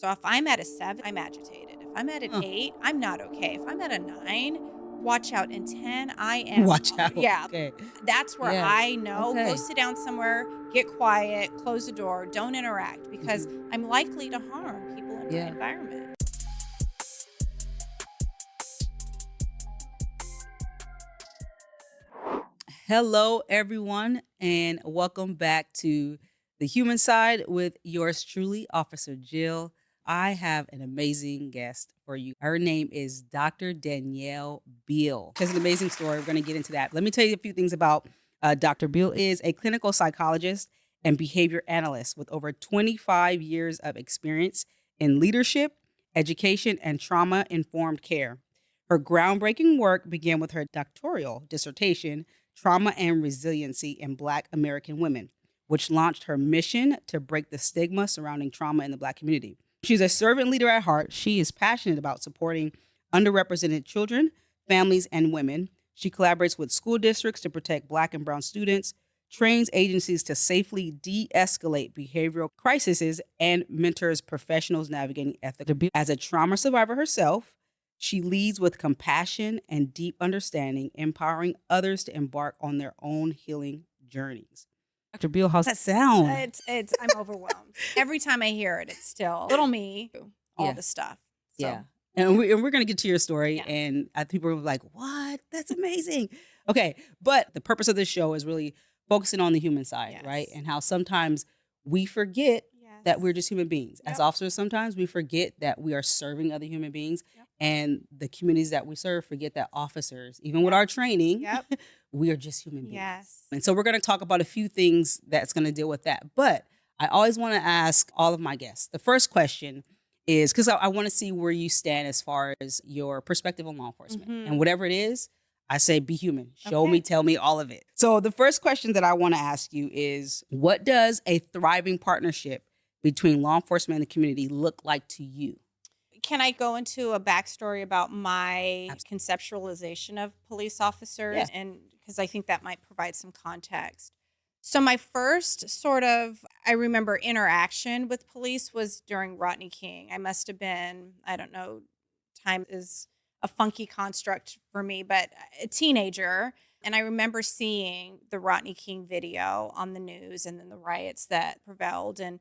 So if I'm at a 7, I'm agitated. If I'm at an Huh. 8, I'm not okay. If I'm at a 9, watch out. And 10, I am Watch out. yeah, Okay. that's where Yeah. I know, go Okay. sit down somewhere, get quiet, close the door, don't interact because Mhm. I'm likely to harm people in my Yeah. environment. Hello, everyone, and welcome back to The Human Side with yours truly, Officer Jill. I have an amazing guest for you. Her name is Dr. Danyelle Beale. She has an amazing story. We're going to get into that. Let me tell you a few things about Dr. Beale is a clinical psychologist and behavior analyst with over 25 years of experience in leadership, education, and trauma-informed care. Her groundbreaking work began with her doctoral dissertation Trauma and Resiliency in Black American Women, which launched her mission to break the stigma surrounding trauma in the Black community. She's a servant leader at heart. She is passionate about supporting underrepresented children, families, and women. She collaborates with school districts to protect Black and Brown students, trains agencies to safely de escalate behavioral crises, and mentors professionals navigating ethical abuse. As a trauma survivor herself, she leads with compassion and deep understanding, empowering others to embark on their own healing journeys. Dr. Beale, how's that sound? I'm overwhelmed. Every time I hear it, it's still little me, all Yeah, the stuff. So, yeah. And we're going to get to your story. yeah. And people are like, what? That's amazing. Okay. But the purpose of this show is really focusing on the human side, right? Yes. And how sometimes we forget that we're Yes. just human beings. As Yep. officers, sometimes we forget that we are serving other human beings. Yep. And the communities that we serve forget that officers, even with Yep. our training, Yep. we are just human beings. Yes. And so we're going to talk about a few things that's going to deal with that. But I always want to ask all of my guests. The first question is because I want to see where you stand as far as your perspective on law enforcement. And Mhm. whatever it is, I say be human. Show me, Okay. tell me all of it. So the first question that I want to ask you is what does a thriving partnership between law enforcement and the community look like to you? Can I go into a backstory about my Absolutely. conceptualization of police Yeah. officers? And because I think that might provide some context. So, my first sort of, I remember interaction with police was during Rodney King. I must have been, I don't know, time is a funky construct for me, but a teenager. And I remember seeing the Rodney King video on the news and then the riots that prevailed and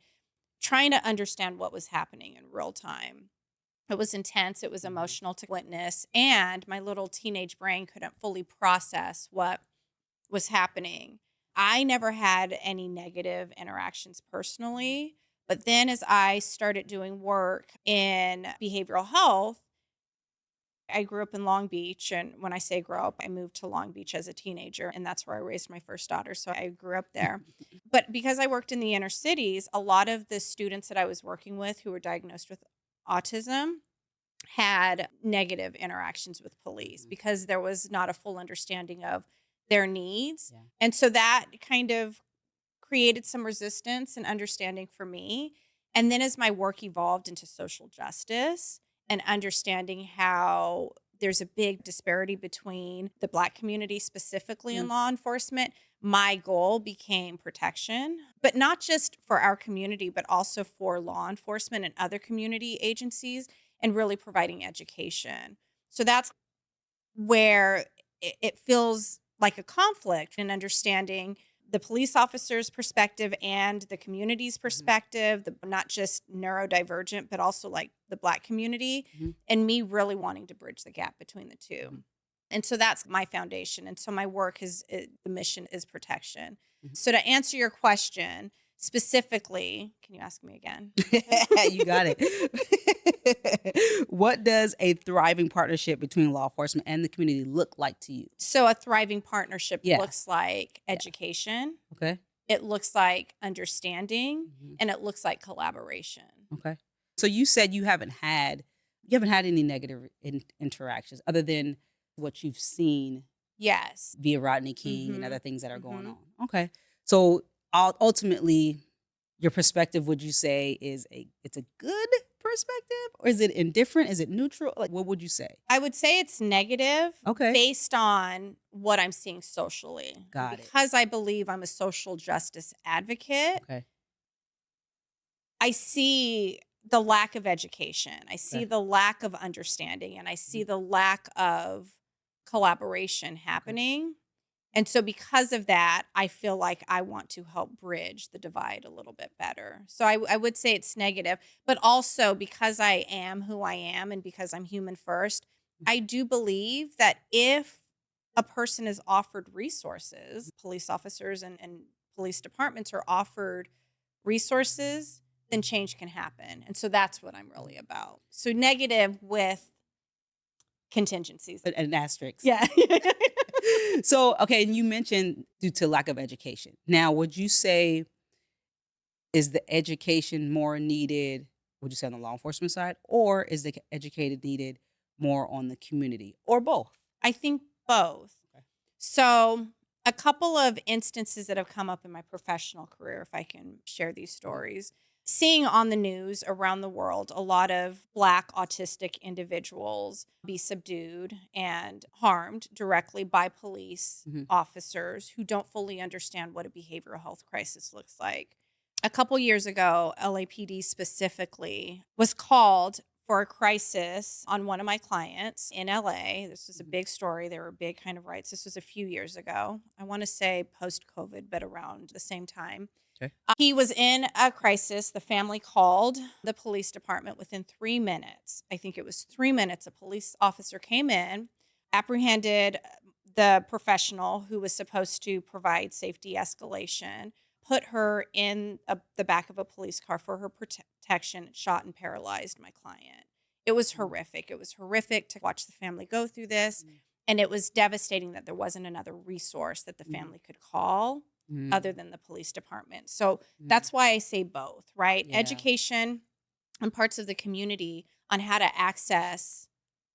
trying to understand what was happening in real time. It was intense, it was Mhm. emotional to witness, and my little teenage brain couldn't fully process what was happening. I never had any negative interactions personally, but then as I started doing work in behavioral health, I grew up in Long Beach, and when I say grow up, I moved to Long Beach as a teenager, and that's where I raised my first daughter, so I grew up there. But because I worked in the inner cities, a lot of the students that I was working with who were diagnosed with autism had negative interactions with police Mhm. because there was not a full understanding of their needs. Yeah. And so that kind of created some resistance and understanding for me. And then as my work evolved into social justice and understanding how there's a big disparity between the Black community, specifically Yeah. in law enforcement, my goal became protection, but not just for our community, but also for law enforcement and other community agencies and really providing education. So that's where it feels like a conflict in understanding the police officer's perspective and the community's Mhm. perspective, not just neurodivergent, but also like the Black community, Mhm. and me really wanting to bridge the gap between the Mhm. two. And so that's my foundation. And so my work the mission is protection. Mhm. So to answer your question specifically, can you ask me again? You got it. What does a thriving partnership between law enforcement and the community look like to you? So a thriving partnership Yeah. looks like Yeah. education, Okay. it looks like understanding, Mhm. and it looks like collaboration. Okay. So you said you haven't had any negative interactions other than what you've seen Yes. via Rodney King and other Mhm. things that are going Mhm. on. Okay. So ultimately, your perspective, would you say, it's a good perspective, or is it indifferent? Is it neutral? Like, what would you say? I would say it's negative Okay. based on what I'm seeing socially. And Got it. because I believe I'm a social justice advocate, Okay. I see the lack of education. I see Okay. the lack of understanding, and I see Mhm. the lack of collaboration Okay. happening. And so because of that, I feel like I want to help bridge the divide a little bit better. So I would say it's negative, but also because I am who I am and because I'm human first, I do believe that if a person is offered resources, police officers and police departments are offered resources, then change can happen. And so that's what I'm really about. So negative with contingencies. An asterisk. Yeah. So, okay, and you mentioned due to lack of education. Now, would you say is the education more needed, would you say on the law enforcement side, or is the educated needed more on the community, or both? I think both. Okay. So, a couple of instances that have come up in my professional career, if I can share these Mhm. stories, seeing on the news around the world a lot of Black autistic individuals be subdued and harmed directly by police Mhm. officers who don't fully understand what a behavioral health crisis looks like. A couple years ago, LAPD specifically was called for a crisis on one of my clients in LA. This was a Mhm. big story. There were big kind of riots. This was a few years ago. I want to say post COVID, but around the same time. Okay. He was in a crisis. The family called the police department within 3 minutes. I think it was 3 minutes. A police officer came in, apprehended the professional who was supposed to provide safety escalation, put her in the back of a police car for her protection, shot and paralyzed my client. It was Mhm. horrific. It was horrific to watch the family go through this. Mhm. And it was devastating that there wasn't another resource that the Mhm. family could call other Mhm. than the police department. So Mhm. that's why I say both, right? Yeah. Education and parts of the community on how to access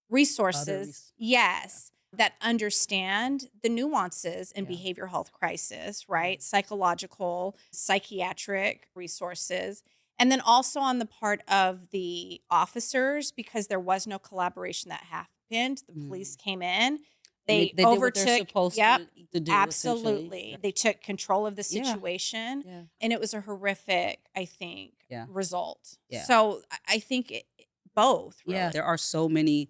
Other resources, yes, that understand the nuances in yeah. behavioral health crisis, Yeah. right? Psychological, psychiatric resources. And then also on the part of the officers, because there was no collaboration that happened, the police Mhm. came in, And they they did what they're overtook, supposed yep, to do essentially. absolutely. They took control of the Yeah. situation, Yeah. and it was a horrific, I think, Yeah. result. Yeah. So I think both, Yeah. really. There are so many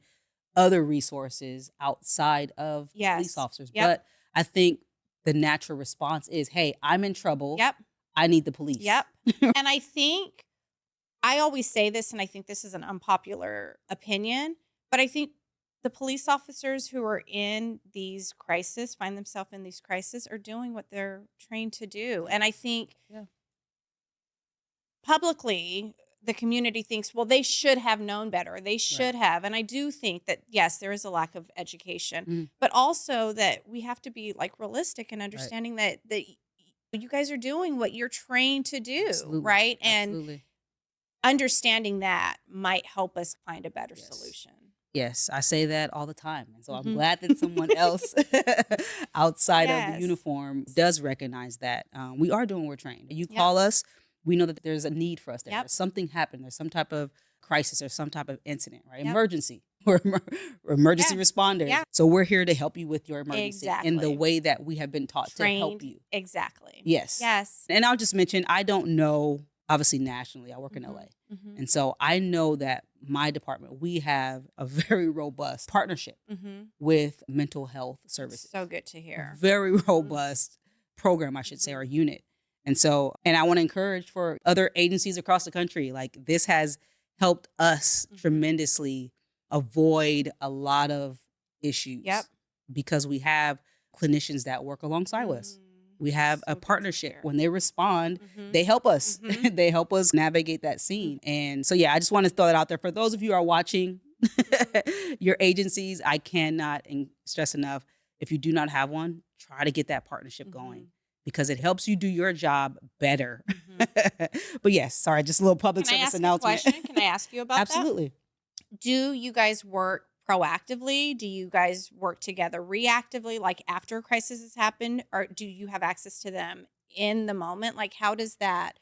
other resources outside of police Yes. officers. Yep. But I think the natural response is, hey, I'm in trouble. Yep. I need the police. Yep. And I think I always say this, and I think this is an unpopular opinion, but I think the police officers who are in these crises, find themselves in these crises, are doing what they're trained to do. Yeah. And I think Yeah. publicly, the community thinks, well, they should have known better. They Right. should have. And I do think that, yes, there is a lack of education, Mhm. but also that we have to be like realistic and Right. understanding that you guys are doing what you're trained to do, Absolutely. right? And Absolutely. understanding that might help us find a better Yes. solution. Yes, I say that all the time. And so I'm Mhm. glad that someone else outside of the Yes. uniform does recognize that we are doing what we're trained. You Yep. call us, we know that there's a need for us there. Yep. There's something happened. There's some type of crisis or some type of incident, right? Yep. Emergency. We're emergency Yeah. responders. Yeah. So we're here to help you with your emergency in the Exactly. way that we have been taught to help Trained. you. Exactly. Yes. Yes. And I'll just mention, I don't know, obviously nationally, I work in LA. Mhm. Mhm. And so I know that my department, we have a very robust partnership Mhm. with mental health It's services. so good to A hear. very Mhm. robust program, I should say, or Mhm. unit. And so, and I want to encourage for other agencies across the country, like this has helped us Mhm. tremendously avoid a lot of Yep. issues because we have clinicians that work alongside us. Mm. We have a So good to partnership. hear. When they respond, Mhm. they help us. Mhm. They help us navigate that Mhm. scene. And so, yeah, I just want to throw that out there for those of you who are watching Mhm. your agencies. I cannot stress enough, if you do not have one, try to get that partnership going Mhm. because it helps you do your job better. Mhm. But yes, sorry, just a little public Can I service ask a announcement. question? Can I ask you about that? Absolutely. Do you guys work proactively? Do you guys work together reactively, like after a crisis has happened? Or do you have access to them in the moment? Like, how does that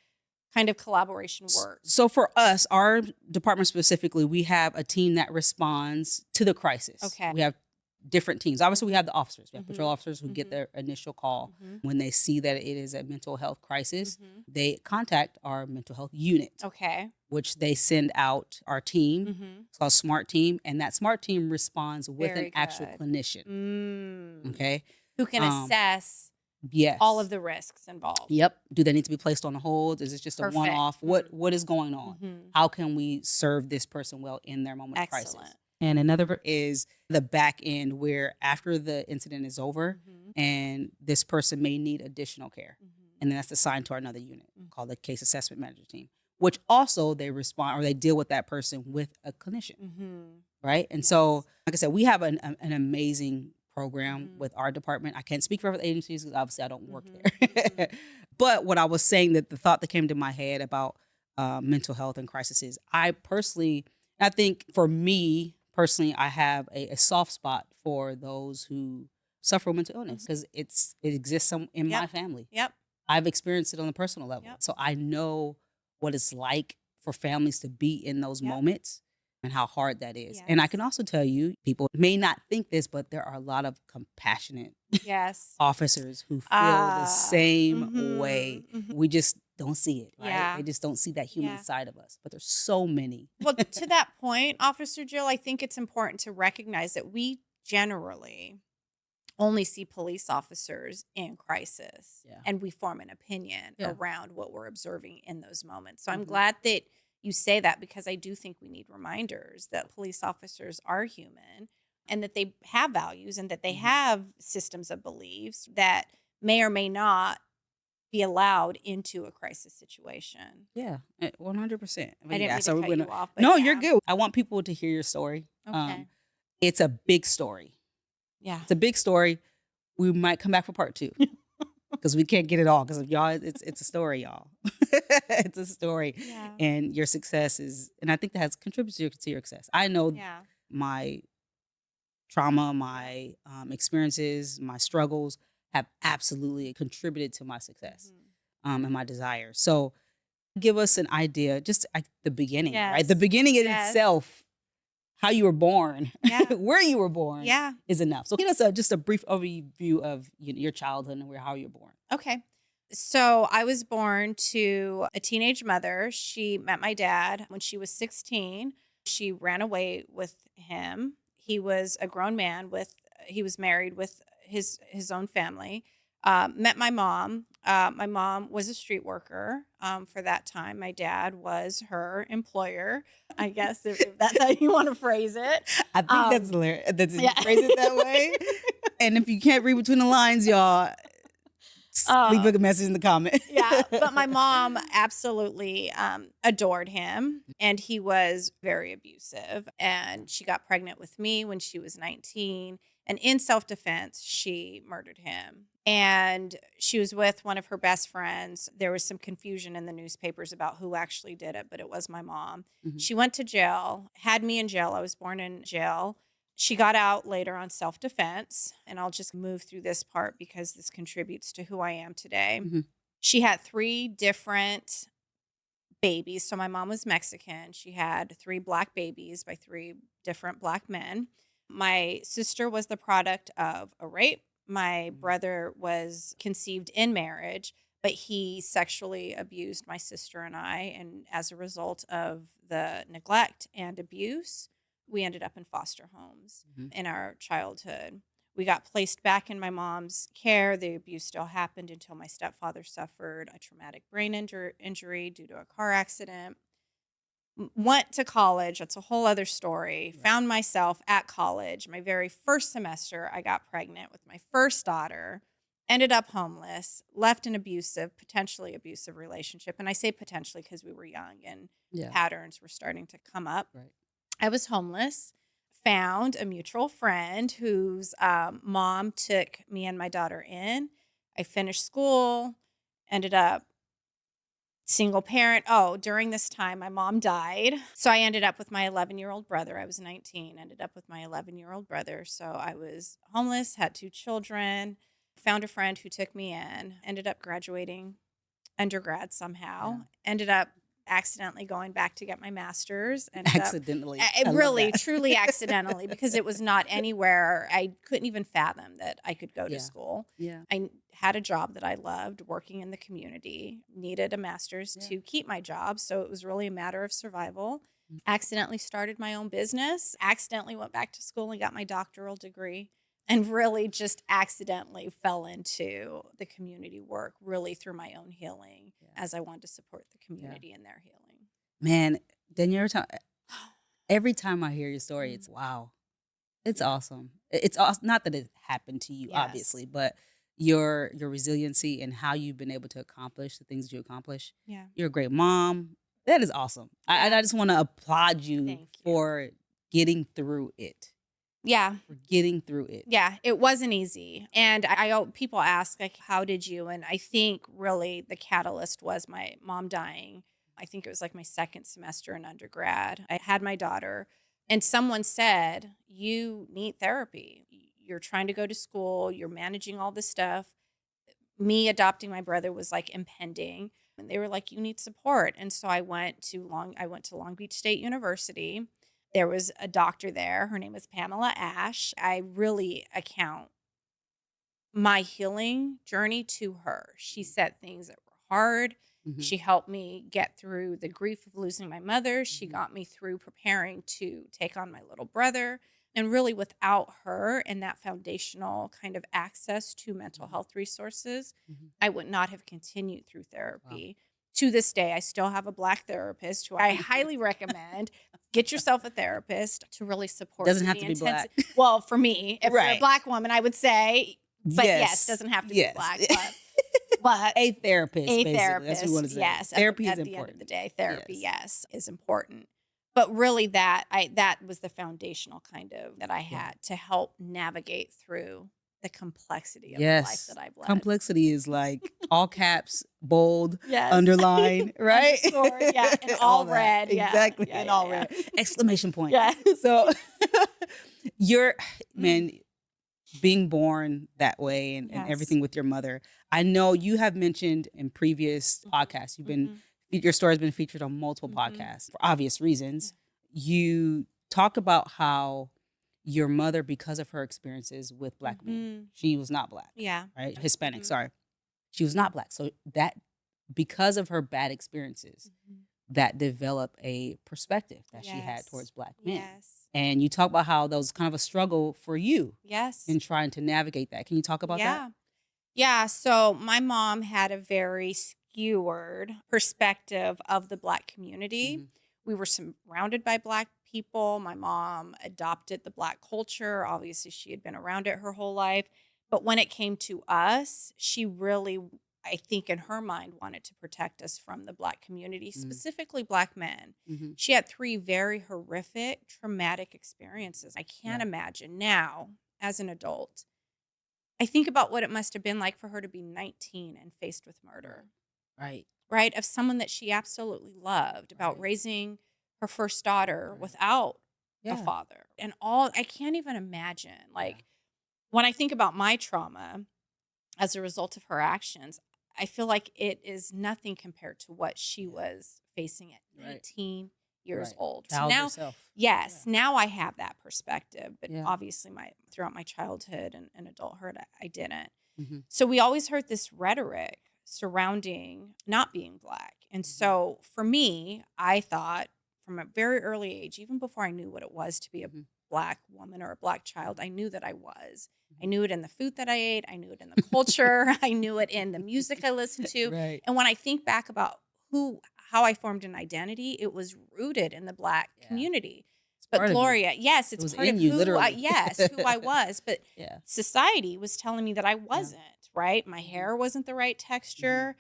kind of collaboration work? So for us, our department specifically, we have a team that responds to the crisis. Okay. We have different teams. Obviously, we have the officers. We have patrol Mhm. officers who get Mhm. their initial call Mhm. when they see that it is a mental health crisis. Mhm. They contact our mental health unit, Okay. which they send out our team. Mhm. It's called Smart Team, and that Smart Team responds with an Very actual good. clinician. Mm. Okay. Who can Um, assess all of yes. the risks involved. Yep. Do they need to be placed on a hold? Is this just a Perfect. one-off? Mm. What is going on? Mhm. How can we serve this person well in their moment of crisis? Excellent. And another is the back end where after the incident is over Mhm. and this person may need additional care. Mhm. And then that's assigned to another unit Mm. called the case assessment manager team, which also they respond or they deal with that person with a clinician. Mhm. Right. And so, Yes. like I said, we have an amazing program Mhm. with our department. I can't speak for other agencies because obviously I don't work Mhm. there. Mhm. But what I was saying, that the thought that came to my head about mental health and crisis is I think for me personally, I have a soft spot for those who suffer with mental illness Mhm. because it exists in Yep. my family. Yep. I've experienced it on a personal level. Yep. So I know what it's like for families to be in those Yep. moments and how hard that is. And I can Yes. also tell you, people may not think this, but there are a lot of compassionate Yes. officers who feel the Ah. same way. Mhm. Mhm. We just don't see it, right? Yeah. They just don't see that human Yeah. side of us. But there's so many. Well, to that point, Officer Jill, I think it's important to recognize that we generally only see police officers in crisis Yeah. and we form an opinion Yeah. around what we're observing in those moments. So I'm Mhm. glad that you say that because I do think we need reminders that police officers are human and that they have values and that they Mhm. have systems of beliefs that may or may not be allowed into a crisis situation. Yeah, 100%. I But didn't yeah, mean to so we're cut gonna. you off, but No, you're yeah. good. I want people to hear your story. Okay. It's a big story. Yeah. It's a big story. We might come back for part two because we can't get it all. Because y'all, it's a story, y'all. It's a story, Yeah. and your success is, and I think that has contributed to your success. I know Yeah. my trauma, Yeah. my experiences, my struggles have absolutely contributed to my success Mhm. and my desires. So give us an idea, just at the beginning, right? The Yes. beginning in Yes. itself, how you were born, Yeah. where you were born Yeah. is enough. So give us just a brief overview of your childhood and how you were born. Okay. So I was born to a teenage mother. She met my dad when she was 16. She ran away with him. He was a grown man he was married with his own family. Met my mom. My mom was a street worker for that time. My dad was her employer, I guess, if that's how you want to phrase it. I think that's Um, hilarious that you yeah. phrase it that way. And if you can't read between the lines, y'all, leave a um, message in the comment. Yeah, but my mom absolutely adored him, and he was very abusive. And she got pregnant with me when she was 19. And in self defense, she murdered him. And she was with one of her best friends. There was some confusion in the newspapers about who actually did it, but it was my mom. Mhm. She went to jail, had me in jail. I was born in jail. She got out later on self defense, and I'll just move through this part because this contributes to who I am today. Mhm. She had 3 different babies. So my mom was Mexican. She had 3 black babies by 3 different black men. My sister was the product of a rape. My Mhm. brother was conceived in marriage, but he sexually abused my sister and I. And as a result of the neglect and abuse, we ended up in foster homes Mhm. in our childhood. We got placed back in my mom's care. The abuse still happened until my stepfather suffered a traumatic brain injury due to a car accident. Went to college. That's a whole other story. Right. Found myself at college. My very first semester, I got pregnant with my first daughter. Ended up homeless, left an potentially abusive relationship. And I say potentially because we were young and Yeah. patterns were starting to come up. Right. I was homeless, found a mutual friend whose mom took me and my daughter in. I finished school, ended up single parent. Oh, during this time, my mom died. So I ended up with my 11-year-old brother. I was 19, ended up with my 11-year-old brother. So I was homeless, had 2 children, found a friend who took me in, ended up graduating undergrad somehow, Yeah. ended up accidentally going back to get my master's. Ended up Accidentally. it I love really, that. truly accidentally, because it was not anywhere. I couldn't even fathom that I could go to Yeah. school. Yeah. I had a job that I loved, working in the community, needed a master's Yeah. to keep my job. So it was really a matter of survival. Mm. Accidentally started my own business, accidentally went back to school and got my doctoral degree, and really just accidentally fell into the community work, really through my own healing, Yeah. as I wanted to support the Yeah. community in their healing. Man, Danielle, every time I hear your story, Mm. it's wow. It's Yeah. awesome. It's awesome. Not that it happened to you, Yes. obviously, but your resiliency and how you've been able to accomplish the things that you accomplish. Yeah. You're a great mom. That is awesome. And Yeah. I just want to applaud you Thank you. for getting through it. Yeah. For getting through it. Yeah, it wasn't easy. And people ask, like, how did you? And I think really the catalyst was my mom dying. I think it was like my second semester in undergrad. I had my daughter, and someone said, "You need therapy. You're trying to go to school, you're managing all this stuff." Me adopting my brother was like impending, and they were like, "You need support." And so I went to Long Beach State University. There was a doctor there. Her name was Pamela Ash. I really account my healing journey to her. She said things that were hard. Mhm. She helped me get through the grief of losing my mother. She Mhm. got me through preparing to take on my little brother. And really, without her and that foundational kind of access to mental Mhm. health resources, Mhm. I would not have continued through Wow. therapy. To this day, I still have a Black therapist who I highly recommend. Get yourself a therapist to really support Doesn't you. have The to be Black. Well, for me, if you're a Right. Black woman, I would say, but yes, Yes. doesn't have to be Yes. Black, but A therapist, a basically. That's what we want therapist, to say. yes. Therapy is At the end of the important. day, therapy, Yes. yes, is important. But really, that was the foundational kind of that I Yeah. had to help navigate through the complexity of the life Yes. that I've led. Complexity is like all caps, bold, Yes. underline, right? Underscore, yeah, and all that. red, yeah. Exactly. Yeah, And yeah, all yeah. red. Exclamation point. Yeah. So you're, man, being born that way and Yes. everything with your mother. I know you have mentioned in previous podcasts, your story has been featured on multiple podcasts for obvious reasons. You talk about how your mother, because of her experiences with Black men, she was not Black. Yeah. Right? Hispanic, sorry. She was not Black. So that, because of her bad experiences, that developed a perspective that she had towards Black men. Yes. And you talk about how that was kind of a struggle for you Yes. in trying to navigate that. Can you talk about that? Yeah. So my mom had a very skewered perspective of the Black community. Mhm. We were surrounded by Black people. My mom adopted the Black culture. Obviously, she had been around it her whole life. But when it came to us, she really, I think in her mind, wanted to protect us from the Black community, specifically Black men. Mhm. She had 3 very horrific, traumatic experiences. I can't imagine now, as an adult, I think about what it must have been like for her to be 19 and faced with murder, Right. right? Of someone that she absolutely loved, about Right. raising her first daughter Right. without a Yeah. father. And all, I can't even imagine. Like, when I think about my trauma as a result of her actions, I feel like it is nothing compared to what she was facing at 19 years Right. old. So Child now, yourself. yes, now I have that perspective, but Yeah. obviously throughout my childhood and adulthood, I didn't. Mhm. So we always heard this rhetoric surrounding not being Black. And so for me, I thought from a very early age, even before I knew what it was to be a Black woman or a Black child, I knew that I was. I knew it in the food that I ate. I knew it in the culture. I knew it in the music I listened to. Right. And when I think back about how I formed an identity, it was rooted in the Black community. But part of you. Gloria, yes, it's It was part in of you, who literally. who I was. But Yeah. society was telling me that I wasn't, right? My hair wasn't the right texture.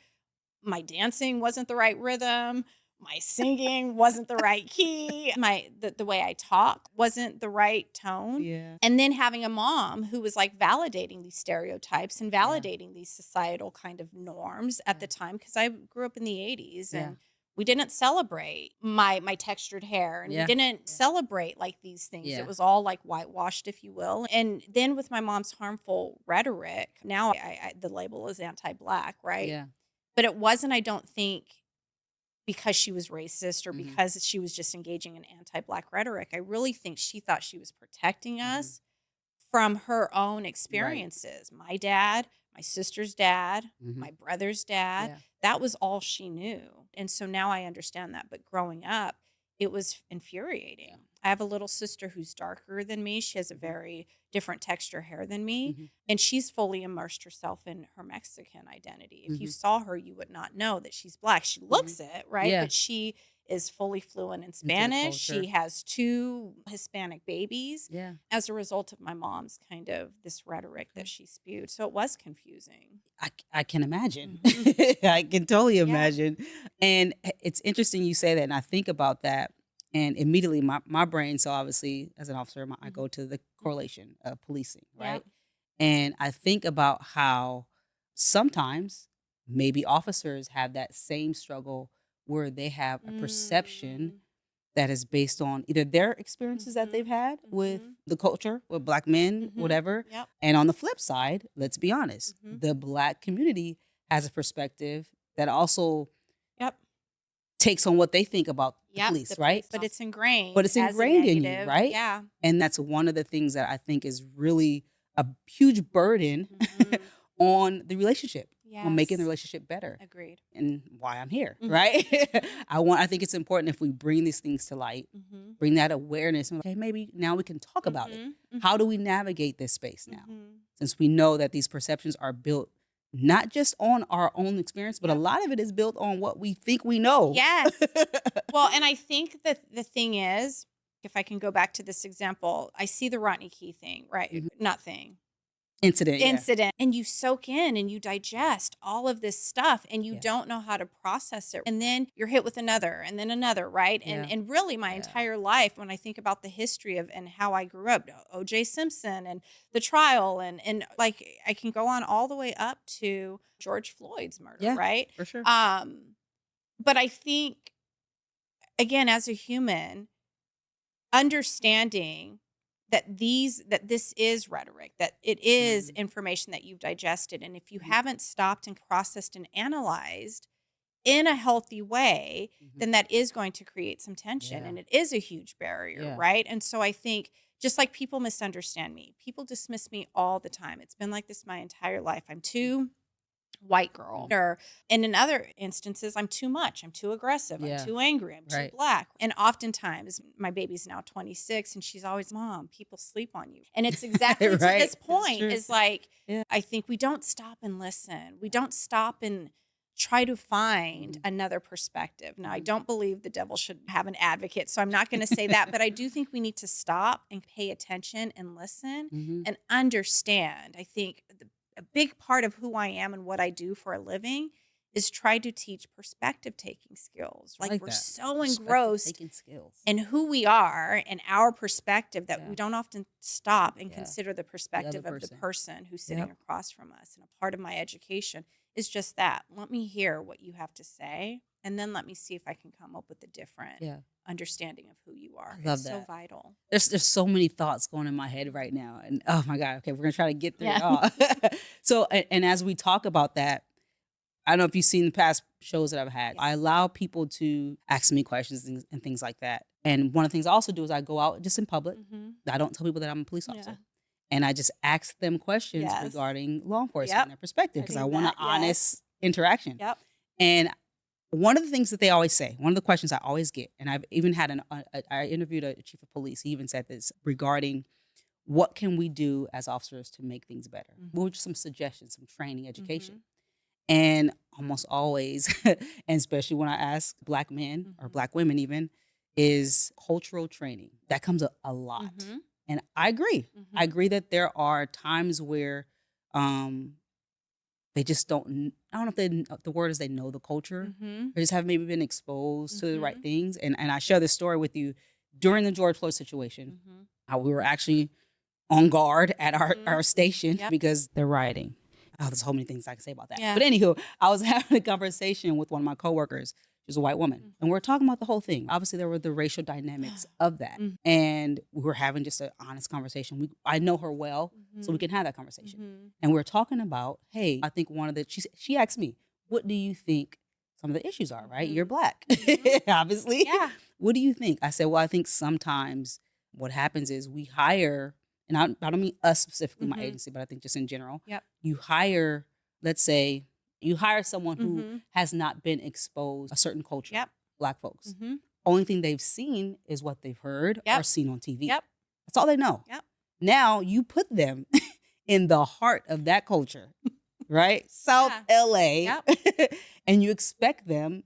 My dancing wasn't the right rhythm. My singing wasn't the right key. The way I talk wasn't the right tone. Yeah. And then having a mom who was like validating these stereotypes and validating these societal kind of norms at the time, because I grew up in the 80s and we didn't celebrate my textured hair and we didn't celebrate like these things. Yeah. It was all like whitewashed, if you will. And then with my mom's harmful rhetoric, now the label is anti-Black, right? Yeah. But it wasn't, I don't think, because she was racist or Mhm. because she was just engaging in anti-Black rhetoric. I really think she thought she was protecting Mhm. us from her own Right. experiences. My dad, my sister's dad, Mhm. my brother's dad, Yeah. that was all she knew. And so now I understand that. But growing up, it was Yeah. infuriating. I have a little sister who's darker than me. She has a Mhm. very different texture hair than me. Mhm. And she's fully immersed herself in her Mexican identity. If you Mhm. saw her, you would not know that she's Black. She Mhm. looks it, right? Yeah. But she is fully fluent in Into the Spanish. She culture. has 2 Hispanic babies Yeah. as a result of my mom's kind of this rhetoric that Okay. she spewed. So it was confusing. I can imagine. Mhm. I can totally Yeah. imagine. And it's interesting you say that, and I think about that, and immediately my brain. So obviously, as an officer, I Mhm. go to the Mhm. correlation of policing, Yeah. right? And I think about how sometimes maybe officers have that same struggle where they have a perception Mm. that is based on either their experiences that they've Mhm. had with Mhm. the culture, with Black men, Mhm. whatever. Yep. And on the flip side, let's be honest, Mhm. the Black community has a perspective that also Yep. takes on what they think about the Yep. The police, right? police, but it's But ingrained it's as a ingrained in you, negative. right? Yeah. And that's one of the things that I think is really a huge burden Mhm. on the relationship, on making the Yes. relationship better Agreed. and why I'm here, Mhm. right? Mhm. I think it's important if we bring these things to light, Mhm. bring that awareness and okay, maybe now we can talk about it. Mhm. How do Mhm. we navigate this space now? Mhm. Since we know that these perceptions are built not just on our own experience, but a Yep. lot of it is built on what we think we know. Yes. Well, and I think that the thing is, if I can go back to this example, I see the Rodney Key thing, right? Mhm. Not thing, Incident, yeah. incident, and you soak in and you digest all of this stuff and you Yeah. don't know how to process it. And then you're hit with another and then another, right? And Yeah. and really my Yeah. entire life when I think about the history of and how I grew up, OJ Simpson and the trial and like I can go on all the way up to George Floyd's murder, Yeah. right? For sure. But I think again as a human understanding that this is rhetoric, that it is Mhm. information that you've digested, and if you Mhm. haven't stopped and processed and analyzed in a healthy way, Mhm. then that is going to create some tension, Yeah. and it is a huge barrier, Yeah. right? And so I think just like people misunderstand me, people dismiss me all the time. It's been like this my entire life. I'm too white girl. Mhm. Or and in other instances, I'm too much. I'm too aggressive. I'm Yeah. too angry. I'm too Right. Black. And oftentimes, my baby's now 26 and she's always, Mom, people sleep on you. And it's exactly to Right. this It's point true. is like, Yeah. I think we don't stop and listen. We don't stop and try to find Mhm. another perspective. Now, I Mhm. don't believe the devil should have an advocate, so I'm not going to say that, but I do think we need to stop and pay attention and listen Mhm. and understand. I think a big part of who I am and what I do for a living is try to teach perspective taking skills. I Like like we're that. so Perspective engrossed taking skills. in who we are and our perspective that Yeah. we don't often stop and Yeah. consider the The other perspective of the person. person who's sitting Yep. across from us. And a part of my education is just that. Let me hear what you have to say, and then let me see if I can come up with a different Yeah. understanding of who you I are. It's love so that. vital. There's so many thoughts going in my head right now, and oh my god, okay, we're gonna try to get through it Yeah. all. So, and as we talk about that, I don't know if you've seen the past shows that I've had. I Yes. allow people to ask me questions and things like that. And one of the things I also do is I go out just in public. Mm-hmm. I don't tell people that I'm a police Yeah. officer, and I just ask them questions Yes. regarding law enforcement Yep. and their perspective I because I need want an that. Yes. honest interaction. Yep. And one of the things that they always say, one of the questions I always get, and I've even had I interviewed a chief of police. He even said this regarding what can we do as officers to make things better? What Mm-hmm. were just some suggestions, some training, Mm-hmm. education? And almost always, and especially when I ask Black men or Mm-hmm. Black women, even, is cultural training. That comes a lot. Mm-hmm. And I agree. I Mm-hmm. agree that there are times where um, they just don't, I don't know if if the word is they know the culture. Mm-hmm. They just haven't maybe been exposed to the right Mm-hmm. things. And I share this story with you during the George Floyd situation. Mm-hmm. How we were actually on guard at Mhm. our station Yep. because they're rioting. Oh, there's so many things I can say about that. Yeah. But anywho, I was having a conversation with one of my coworkers. She's a white woman. And we're talking about the whole thing. Obviously, there were the racial dynamics of that. Mhm. And we were having just an honest conversation. I know her well, so we Mhm. can have that conversation. Mhm. And we're talking about, hey, I think one of the she asked me, what do you think some of the issues are, right? You're Mhm. Black, Mhm. obviously. Yeah. What do you think? I said, well, I think sometimes what happens is we hire, and I don't mean us specifically, my Mhm. agency, but I think just in general, Yep. you hire, let's say, you hire someone who Mhm. has not been exposed a certain culture, Yep. Black folks. Mhm. Only thing they've seen is what they've heard or Yep. seen on TV. Yep. That's all they know. Yep. Now you put them in the heart of that culture, right? South Yeah. LA, Yep. and you expect them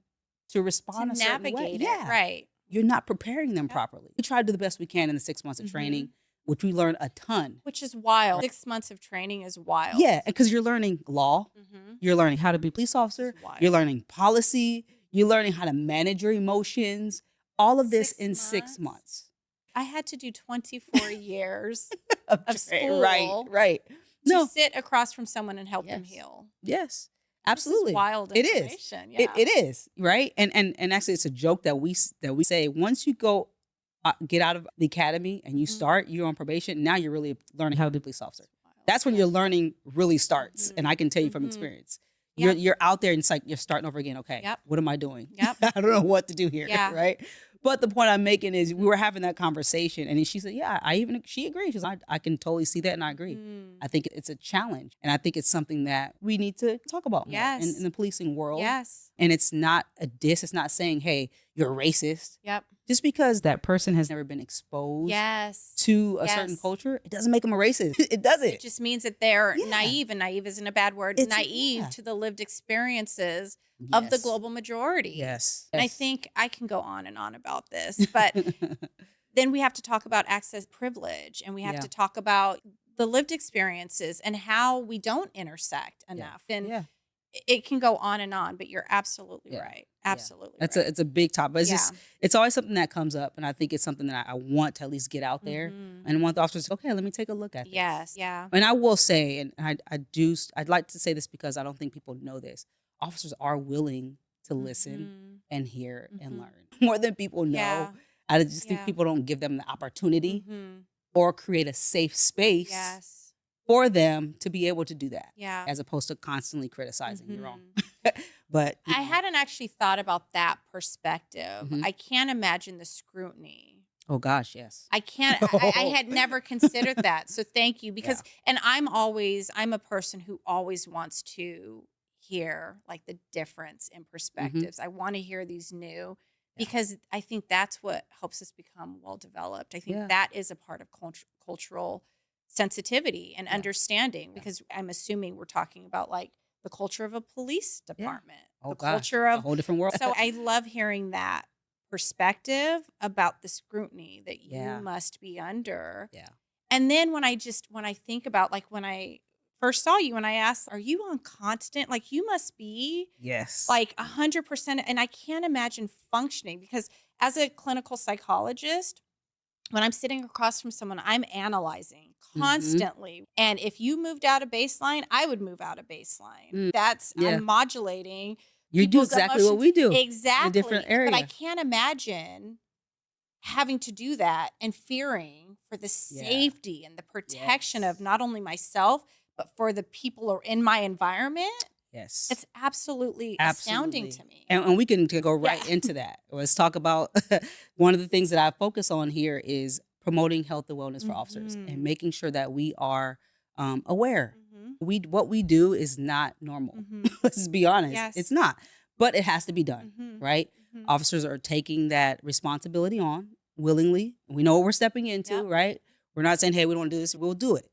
to To respond a certain way. navigate it, Yeah. right. You're not preparing them Yep. properly. We try to do the best we can in the 6 months of training, Mhm. which we learn a ton. Which is wild. 6 months of training is wild. Yeah, because you're learning law, Mhm. you're learning how to be a police Is officer, you're wild. learning policy, you're learning how to manage your emotions, all of this 6 in 6 months? months. I had to do 24 years of Right, school right. to No, sit across from someone and help them yes. heal. Yes. This is Absolutely. wild It is. information. It Yeah. it is, right? And actually it's a joke that we say once you go get out of the academy and you Mhm. start, you're on probation, now you're really learning how to be a police officer. Wild. That's when Yeah. your learning really starts. And Mhm. I can tell you from Mhm. experience. You're Yeah. you're out there and it's like you're starting over again. Okay, Yep. what am I doing? Yep. I don't know what to do here. Yeah. Right. But the point I'm making is we were having that conversation and then she said, yeah, she agreed. She's like, I can totally see that and I agree. Mhm. I think it's a challenge. And I think it's something that we need to talk about more in Yes. the policing world. Yes. And it's not a diss. It's not saying, hey, you're racist. Yep. Just because that person has never been exposed Yes. to a certain Yes. culture, it doesn't make them a racist. It It doesn't. just means that they're Yeah. naive, and naive isn't a bad word, It's naive yeah. to the lived experiences of the Yes. global majority. Yes. And I Yes. think I can go on and on about this, but then we have to talk about access privilege, and we have Yeah. to talk about the lived experiences and how we don't intersect Yeah. enough. And Yeah. it can go on and on, but you're absolutely Yeah. right. Yeah. Absolutely That's right. it's a big topic. But it's Yeah. just it's always something that comes up, and I think it's something that I want to at least get out there, Mhm. and I want the officers. Okay, let me take a look at this. Yes. Yeah. And I will say, and I'd like to say this because I don't think people know this. Officers are willing to listen Mhm. and hear and Mhm. learn more than people know. Yeah. I just think Yeah. people don't give them the opportunity Mhm. or create a safe space Yes. for them to be able to do that, Yeah. as opposed to constantly criticizing. You're wrong. Mhm. But I hadn't actually thought about that perspective. Mhm. I can't imagine the scrutiny. Oh gosh, yes. I can't, I had never considered that. So thank you. Because, and I'm a person who always wants to hear like the difference in Mhm. perspectives. I want to hear these new, Yeah. because I think that's what helps us become well developed. I think Yeah. that is a part of cultural sensitivity and Yeah. understanding, Yeah. because I'm assuming we're talking about like the culture of a police Yeah. department, Oh the gosh, culture it's a of, whole different world. so I love hearing that perspective about the scrutiny that you Yeah. must be under. Yeah. And then when I think about like when I first saw you and I asked, are you on constant? Like you must be Yes. like 100%. And I can't imagine functioning, because as a clinical psychologist, when I'm sitting across from someone, I'm analyzing Mhm. constantly. And if you moved out of baseline, I would move out of baseline. Mm. That's, Yeah. I'm modulating You do people's exactly what emotions. we do in a Exactly. different But I area. can't imagine having to do that and fearing for the Yeah. safety and the protection of Yes. not only myself, but for the people who are in my environment. Yes. It's absolutely astounding Absolutely. to me. And we can go right Yeah. into that. Let's talk about one of the things that I focus on here is promoting health and wellness for officers and Mhm. making sure that we are aware. Mhm. What we do is not normal. Mhm. Let's be honest. Yes. It's not. But it has to be done, Mhm. right? Mhm. Officers are taking that responsibility on willingly. We know what we're stepping into, Yep. right? We're not saying, hey, we don't wanna do this, we'll do it.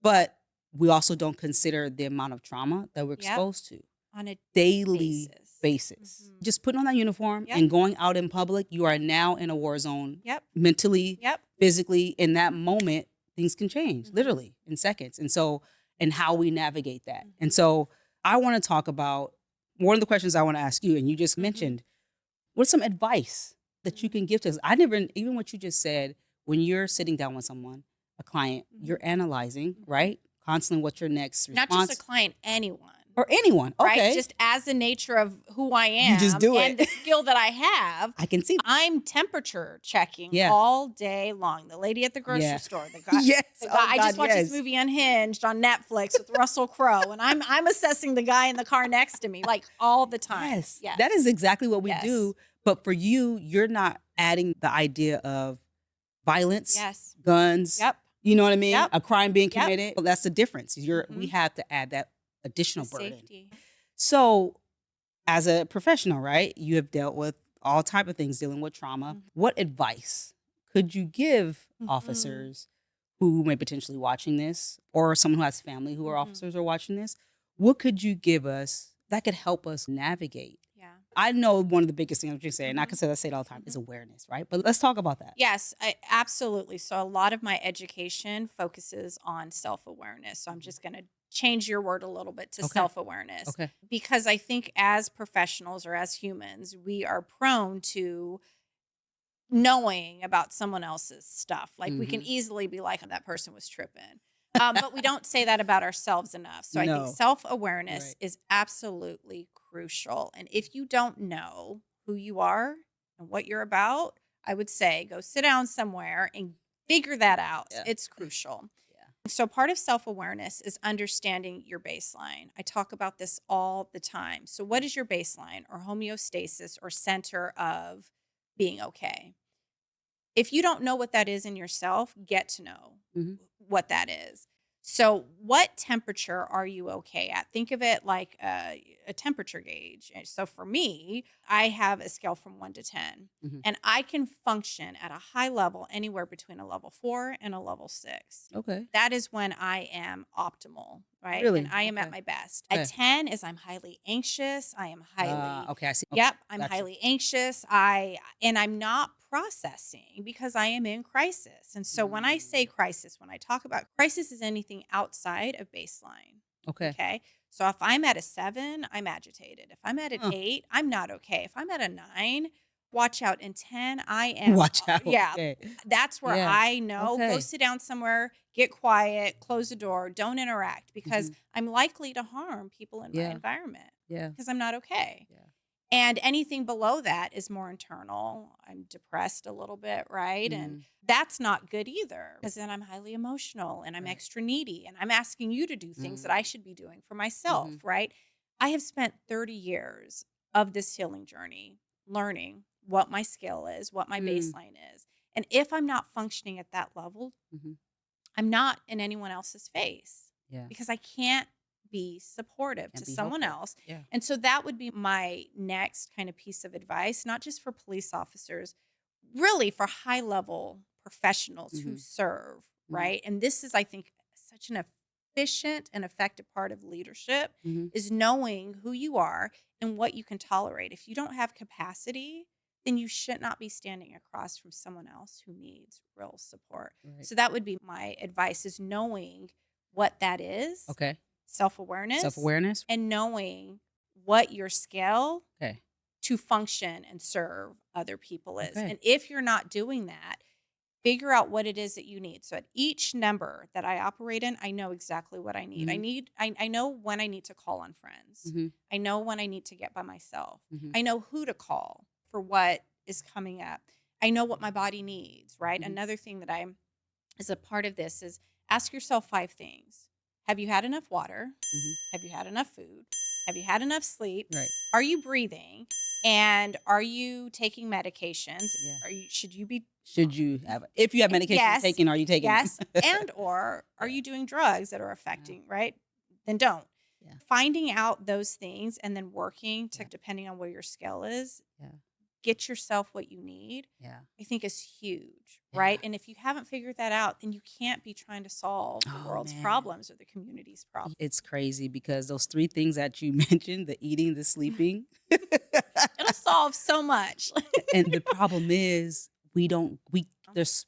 But we also don't consider the amount of trauma that we're Yep. exposed to On a daily basis. Mhm. Just putting on that uniform Yep. and going out in public, you are now in a war zone Yep. mentally, Yep. physically. In that moment, things can change Mhm. literally in seconds. And so, and how we navigate that. And Mhm. so, I want to talk about one of the questions I want to ask you, and you just Mhm. mentioned, what's some advice that you Mhm. can give to us? I never, even what you just said, when you're sitting down with someone, a client, Mhm. you're analyzing, Mhm. right? Constantly what's your next Not just response. a client, anyone. Or anyone. right? Okay. Just as the nature of who I You just am do and the it. skill that I have, I can see. I'm temperature checking Yeah. all day long. The lady at the grocery Yeah. store, the guy, Yes. the guy. Oh I God, just watched this yes. movie Unhinged on Netflix with Russell Crowe, and I'm assessing the guy in the car next to me like all the time. Yes. Yes, That is exactly what we yes, do. But for you, you're not adding the idea of violence, yes. guns, Yep, you know what I mean? yep, A crime being yep. committed. Well, that's the difference. We hmm have to add that The additional burden. safety. So, as a professional, right? You have dealt with all type of things dealing with trauma. What advice could you give Mm-hmm. officers who may potentially watching this, or someone who has family who are hmm officers or watching this? What could you give us that could help us navigate? Yeah. I know one of the biggest things you're saying, and hmm I say it all the time, is hmm awareness, right? But let's talk about that. Yes, absolutely. So a lot of my education focuses on self-awareness. So I'm Mhm. just going to change your word a little bit to Okay. self-awareness Okay. because I think as professionals or as humans, we are prone to knowing about someone else's stuff. Like we can Hmm. easily be like, "Oh, that person was tripping." But we don't say that about ourselves enough. So I think No. self-awareness Right. is absolutely crucial. And if you don't know who you are and what you're about, I would say go sit down somewhere and figure that out. Yeah. It's crucial. Yeah. So part of self-awareness is understanding your baseline. I talk about this all the time. So what is your baseline or homeostasis or center of being okay? If you don't know what that is in yourself, get to know Hmm. what that is. So, what temperature are you okay at? Think of it like a temperature gauge. And so, for me, I have a scale from 1 to 10, Hmm. and I can function at a high level anywhere between a level 4 and a level 6. Okay. That is when I am optimal, right? And Really? I am at Okay. my best. A Okay. 10 is I'm highly anxious. I am highly Okay. I see. Okay. Yep, I'm Gotcha. highly anxious. I'm not processing because I am in crisis. And so when I say Mm. crisis, when I talk about crisis is anything outside of baseline. Okay. Okay? So if I'm at a 7, I'm agitated. If I'm at an Huh. 8, I'm not okay. If I'm at a 9, watch out. And 10, I am Watch out. yeah, Okay. that's where Yeah. I know go Okay. sit down somewhere, get quiet, close the door, don't interact because Hmm. I'm likely to harm people in my Yeah. environment Yeah. because I'm not okay. Yeah. And anything below that is more internal. I'm depressed a little bit, right? And Mm. that's not good either because then I'm highly emotional and I'm Right. extra needy and I'm asking you to do things that Mm. I should be doing for myself, Hmm. right? I have spent 30 years of this healing journey learning what my skill is, what my Mm. baseline is. And if I'm not functioning at that level, Hmm. I'm not in anyone else's face Yeah. because I can't be supportive Can to be someone helpful. else. Yeah. And so that would be my next kind of piece of advice, not just for police officers, really for high level professionals who Hmm. serve, Hmm. right? And this is, I think, such an efficient and effective part of leadership Hmm. is knowing who you are and what you can tolerate. If you don't have capacity, then you should not be standing across from someone else who needs real support. Right. So that would be my advice is knowing what that is, Okay. Self self-awareness, awareness. and knowing what your scale Okay. to function and serve other people is. Okay. And if you're not doing that, figure out what it is that you need. So at each number that I operate in, I know exactly what I need. Hmm. I know when I need to call on friends. Hmm. I know when I need to get by myself. Hmm. I know who to call for what is coming up. I know what my body needs, right? Hmm. Another thing that I'm as a part of this is ask yourself 5 things. Have you had enough water? Hmm. Have you had enough food? Have you had enough sleep? Right. Are you breathing? And are you taking medications? Yeah. Should you be Should you have, if you have medication you're yes, taking, are you taking them? yes, and or are Yeah. you doing drugs that are Yeah. affecting, right? Then don't. Yeah. Finding out those things and then working to Yeah. depending on where your skill is, Yeah. get yourself what you need, Yeah. I think is huge, Yeah. right? And if you haven't figured that out, then you can't be trying to solve the Oh world's man. problems or the community's problems. It's crazy because those three things that you mentioned, the eating, the sleeping. It'll solve so much. And the problem is there's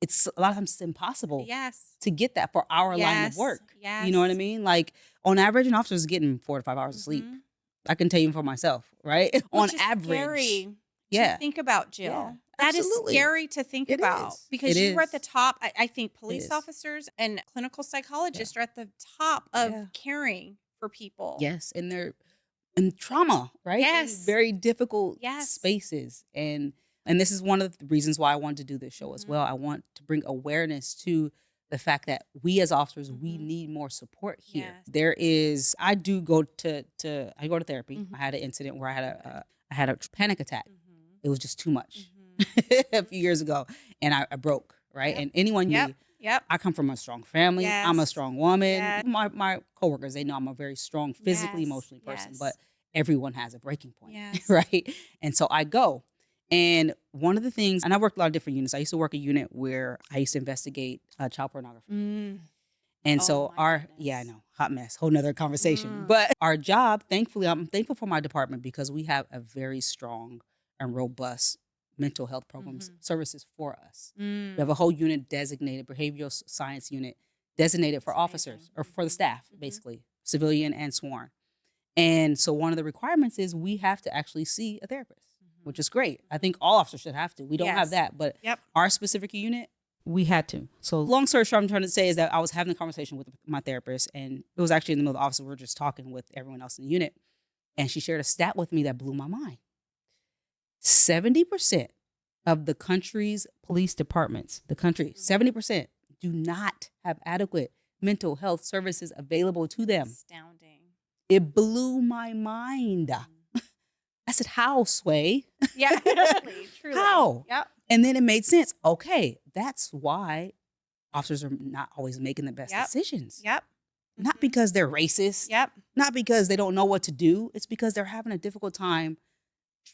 it's a lot of times it's impossible Yes. to get that for our line of Yes. work. You know what I Yes. mean? Like on average, an officer is getting 4 to 5 hours of sleep. Mhm. I can tell you for myself, right? On Which is average. scary to Yeah. think about, Yeah. Jill. That is Absolutely. scary to think It about is. It because you are at the is. top. I think It police is. officers and clinical Yeah. psychologists are at the top Yeah. of caring for people. Yes, and they're in trauma, right? In Yes. very difficult Yes. spaces. And this is one of the reasons why I wanted to do this show as well. Mhm. I want to bring awareness to the fact that we as officers, we Mhm. need more support here. Yes. There is I do go I go to therapy. Mhm. I had an incident where Good. I had a panic attack. Mhm. It was just too much Mhm. a Mhm. few years ago, and I broke, right? Yep. And anyone Yep. me, Yep. I come from a strong family. I'm a Yes. strong woman. Yes. My coworkers, they know I'm a very strong physically, Yes. emotionally person, but Yes. everyone has a breaking point, Yes. right? And so I go. And one of the things, and I worked a lot of different units. I used to work a unit where I used to investigate child pornography. Mm. And Oh so my yeah, I goodness. know, hot mess, whole nother conversation. Mm. But our job, thankfully, I'm thankful for my department because we have a very strong and robust mental health programs Mhm. services for us. We have Mm. a whole unit designated, behavioral science unit designated for It's officers amazing. or for the Mhm. staff, Mhm. basically, civilian and sworn. And so one of the requirements is we have to actually see a therapist, which Mhm. is great. I think Mhm. all officers should have to. We don't have Yes. that, but Yep. our specific unit, we had to. So long story short, I'm trying to say is that I was having a conversation with my therapist, and it was actually in the middle of the office. We were just talking with everyone else in the unit, and she shared a stat with me that blew my mind. 70% of the country's police departments, the country, Mhm. 70% do not have adequate mental health services available to That's them. astounding. It blew my mind. Mhm. I said, "How, Sway? Yeah. Truly. Truly. How?" Yep. And then it made sense. Okay, that's why officers are not always making the best Yep. decisions. Yep. Not Mhm. because they're racist, Yep. not because they don't know what to do. It's because they're having a difficult time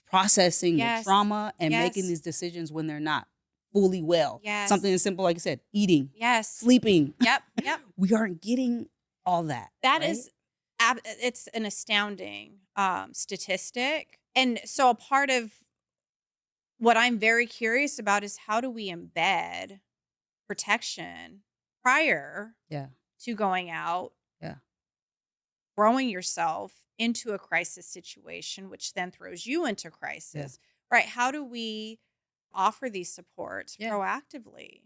processing the Yes. trauma and making Yes. these decisions when they're not fully well. Something Yes. as simple, like I said, eating, Yes. sleeping. Yep. Yep. We aren't getting all that, That right? is it's an astounding statistic. And so a part of what I'm very curious about is how do we embed protection prior Yeah, to going out, yeah, throwing yourself into a crisis situation, which then throws you into yeah, crisis, right? How do we offer these supports yeah. proactively?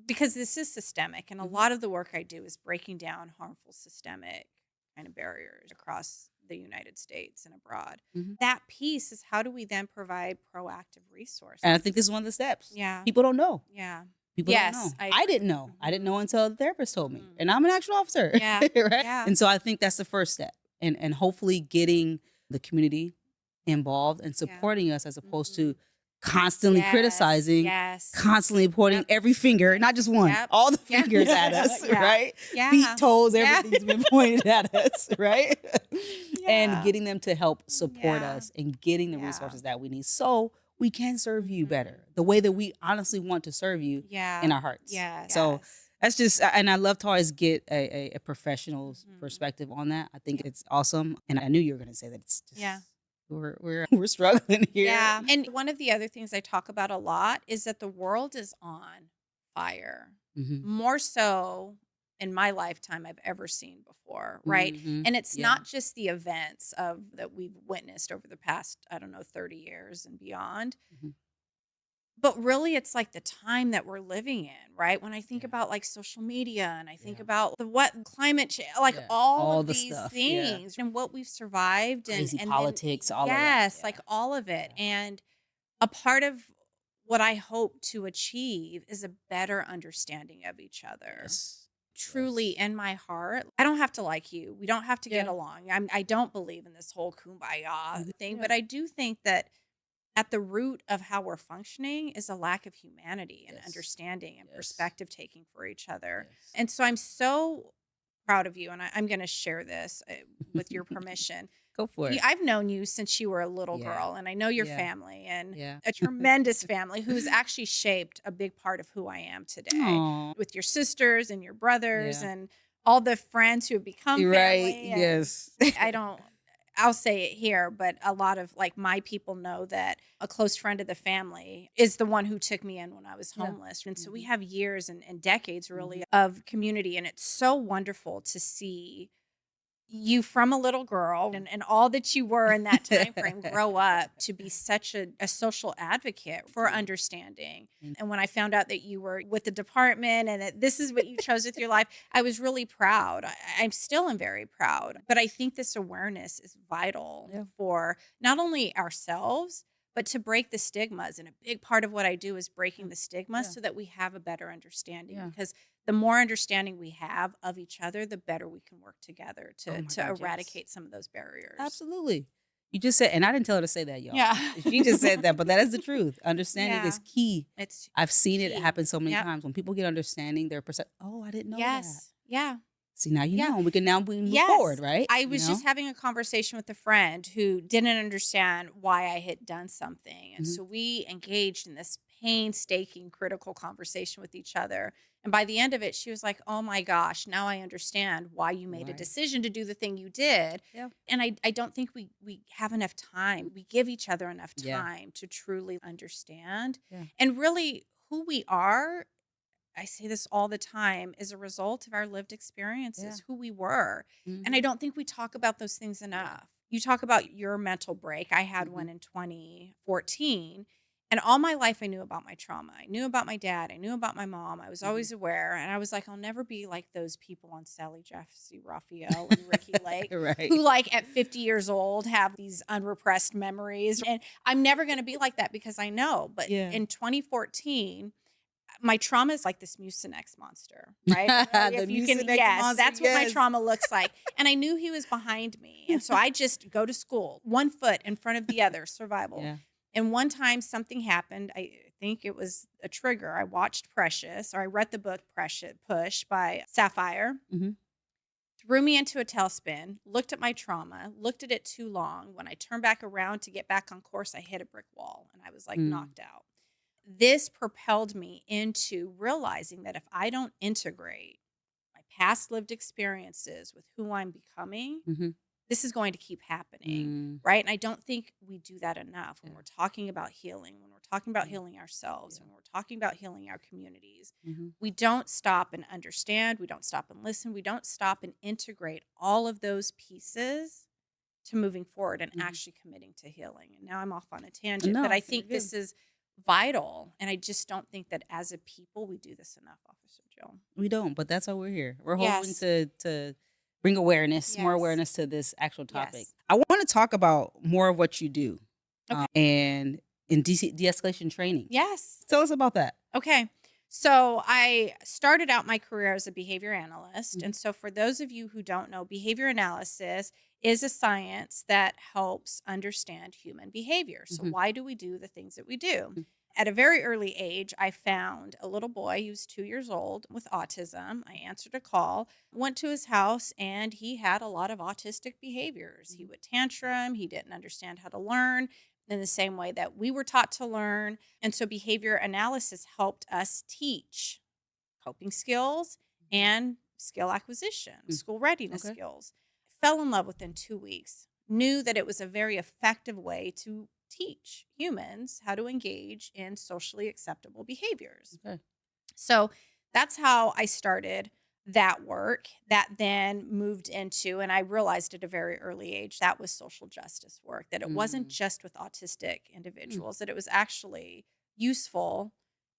Because this is systemic, and a Mhm, lot of the work I do is breaking down harmful systemic kind of barriers across the United States and abroad. mhm. That piece is how do we then provide proactive And resources? I think this is one of the steps. Yeah. People don't know. Yeah. People don't Yes, know. I I agree. didn't know. I didn't Mhm. know until the therapist told me. Mhm. And I'm an actual officer, Yeah. right? Yeah. And so I think that's the first step. And hopefully getting the community involved and Yeah. supporting us as opposed to Mhm. constantly Yes. criticizing, Yes. constantly pointing Yep. every finger, not just one, Yep. all the Yeah. fingers at us, Yeah. right? Feet, Yeah. toes, Yeah. everything's been pointed at us, right? And Yeah. getting them to help support Yeah. us and getting the Yeah. resources that we need so we can serve you Mhm. better, the way that Mhm. we honestly want to serve you in Yeah. our hearts. Yes. So Yes. that's just, and I love to always get a professional's Mhm. perspective on that. I think Yeah. it's awesome, and I knew you were going to say that it's Yeah. just we're struggling here. Yeah. And one of the other things I talk about a lot is that the world is on fire, Hmm. more so in my lifetime I've ever seen before, right? Hmm. And it's Yeah. not just the events of that we've witnessed over the past, I don't know, 30 years and beyond, Hmm. but really it's like the time that we're living in, right? When I think Yeah. about like social media and I think Yeah. about the what climate change, like Yeah. all All of the these stuff. Yeah. things and what we've survived Crazy and then politics, all of that. yes, like Yeah. all of it. Yeah. And a part of what I hope to achieve is a better understanding of each other. Yes. Truly Yes. in my heart, I don't have to like you. We don't have to get Yeah. along. I don't believe in this whole kumbaya Mhm. thing, Yeah. but I do think that at the root of how we're functioning is a lack of humanity and Yes. understanding and Yes. perspective taking for each other. Yes. And so I'm so proud of you. And I'm going to share this with your permission. Go for it. I've known you since you were a little Yeah. girl, and I know your Yeah. family and Yeah. a tremendous family who's actually shaped a big part of who I am today Oh. with your sisters and your brothers Yeah. and all the friends who have become You're right. family. And Yes. I don't, I'll say it here, but a lot of like my people know that a close friend of the family is the one who took me in when I was Yeah. homeless. And so we Mhm. have years and decades Mhm. really of community. And it's so wonderful to see you from a little girl and all that you were in that time frame grow up to be such a social advocate for you. understanding. Thank And when I found out that you were with the department and that this is what you chose with your life, I was really proud. I'm still am very proud. But I think this awareness is vital Yeah. for not only ourselves, but to break the stigmas. And a big part of what I do is Yeah. breaking the stigmas Yeah. so that we have a better understanding. Yeah. Because the more understanding we have of each other, the better we can work together Oh to my to God, yes. eradicate some of those barriers. Absolutely. You just said, and I didn't tell her to say that, y'all. Yeah. She just said that, but that is the truth. Understanding is Yeah. key. It's I've seen it key. happen so many Yep. times when people get understanding their percent. Oh, I didn't know that. Yes. Yeah. See, now you Yeah. know. We can now move forward, Yes. right? I You was know. just having a conversation with a friend who didn't understand why I had done something. And Hmm. so we engaged in this painstaking, critical conversation with each other. And by the end of it, she was like, oh my gosh, now I understand why you made a Why? decision to do the thing you did. Yeah. And I don't think we have enough time. We give each other enough Yeah. time to truly understand. Yeah. And really, who we are, I say this all the time, is a result of our lived Yeah. experiences, who we were. And I Hmm. don't think we talk about those things enough. You talk about your mental break. I had Hmm. one in 2014. And all my life, I knew about my trauma. I knew about my dad. I knew about my mom. I was Hmm. always aware. And I was like, I'll never be like those people on Sally Jesse Raphael and Ricky Lake Right. who, like, at 50 years old, have these unrepressed memories. And I'm never going to be like that because I know. But Yeah. in 2014, my trauma is like this Mucinex monster, right? I don't know The if you can, Mucinex yes, monster. that's what my Yes. trauma looks like. And I knew he was behind me. And so I just go to school, one foot in front of the other, survival. Yeah. And one time something happened. I think it was a trigger. I watched Precious, or I read the book Precious Push by Sapphire, Hmm. threw me into a tailspin, looked at my trauma, looked at it too long. When I turned back around to get back on course, I hit a brick wall and I was like Mm. knocked out. This propelled me into realizing that if I don't integrate my past lived experiences with who I'm becoming, Hmm. this is going to keep happening. Mm. Right. And I don't think we do that enough when Yeah. we're talking about healing, when we're talking about Yeah. healing ourselves, Yeah. when we're talking about healing our communities. Hmm. We don't stop and understand. We don't stop and listen. We don't stop and integrate all of those pieces to moving forward and Hmm. actually committing to healing. And now I'm off on a tangent, but No, I you're think good. this is vital. And I just don't think that as a people we do this enough, Officer Jill. We don't, but that's why we're here. We're hoping Yes. to bring awareness, more Yes. awareness to this actual topic. Yes. I want to talk about more of what you do, Okay. and in de-escalation training. Yes. Tell us about that. Okay. So I started out my career as a behavior analyst. Mhm. And so for those of you who don't know, behavior analysis is a science that helps understand human behavior. So Mhm. why do we do the things that we do? Mm. At a very early age, I found a little boy, he was 2 years old, with autism. I answered a call, went to his house, and he had a lot of autistic behaviors. He Mhm. would tantrum, he didn't understand how to learn in the same way that we were taught to learn. And so behavior analysis helped us teach coping skills Mhm. and skill acquisition, Mm. school readiness Okay. skills. Fell in love within 2 weeks, knew that it was a very effective way to teach humans how to engage in socially acceptable behaviors. Okay. So that's how I started that work. That then moved into, and I realized at a very early age, that was social justice work, that it wasn't Mm. just with autistic Mm. individuals, that it was actually useful